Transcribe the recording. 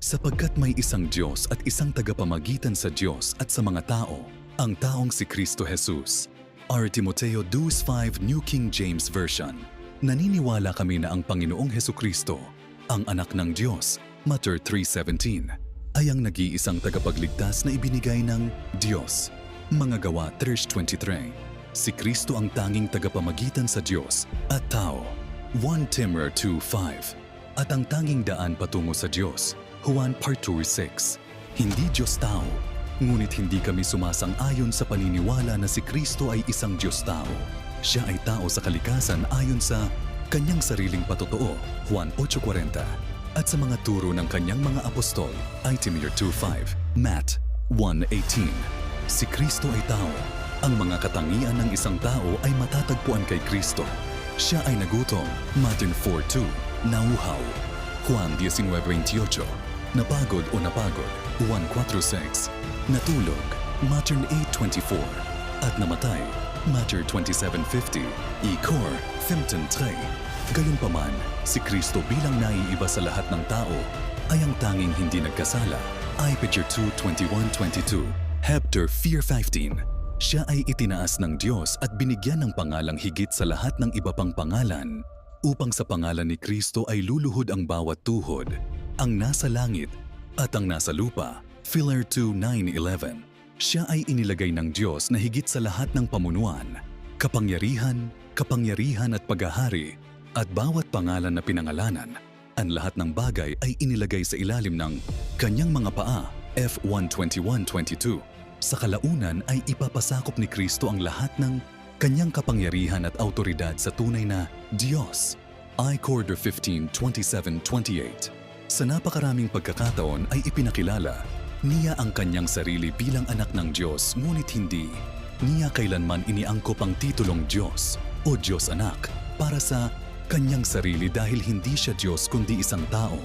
Sapagkat may isang Diyos at isang tagapamagitan sa Diyos at sa mga tao, ang taong si Kristo Jesus. R. Timoteo 2:5 New King James Version. Naniniwala kami na ang Panginoong Hesukristo, ang anak ng Diyos, Matter 3:17, ay ang nag-iisang tagapagligtas na ibinigay ng Diyos. Mga Gawa 3:23. Si Kristo ang tanging tagapamagitan sa Diyos at tao. 1 Timothy 2:5. At ang tanging daan patungo sa Diyos. Juan 4:6. Hindi Diyos-tao, ngunit hindi kami sumasang-ayon sa paniniwala na si Kristo ay isang Diyos-tao. Siya ay tao sa kalikasan ayon sa kanyang sariling patotoo, Juan 8:40, at sa mga turo ng kanyang mga apostol, I. Timothy 2:5, Matt 1:18. Si Kristo ay tao. Ang mga katangian ng isang tao ay matatagpuan kay Kristo. Siya ay nagutom, Matthew 4:2, nauhaw, Juan 19:28, napagod o napagod, Juan 4:6, natulog, Matthew 8:24, at namatay, Matthew 27:50, Ikor 15:3. Gayunpaman, si Kristo bilang naiiba sa lahat ng tao ay ang tanging hindi nagkasala, I. Peter 2:21-22, Hebrews 4:15. Siya ay itinaas ng Diyos at binigyan ng pangalang higit sa lahat ng iba pang pangalan, upang sa pangalan ni Kristo ay luluhod ang bawat tuhod, ang nasa langit at ang nasa lupa. Philippians 2:9-11. Siya ay inilagay ng Diyos na higit sa lahat ng pamunuan, kapangyarihan at paghahari, at bawat pangalan na pinangalanan. Ang lahat ng bagay ay inilagay sa ilalim ng kanyang mga paa. F 1:21-22. Sa kalaunan ay ipapasakop ni Kristo ang lahat ng kanyang kapangyarihan at autoridad sa tunay na Diyos. I. Corder 15:27-28. Sa napakaraming pagkakataon ay ipinakilala niya ang kanyang sarili bilang anak ng Diyos, ngunit hindi niya kailanman iniangkop ang titulong Diyos o Diyos Anak para sa kanyang sarili dahil hindi siya Diyos kundi isang tao.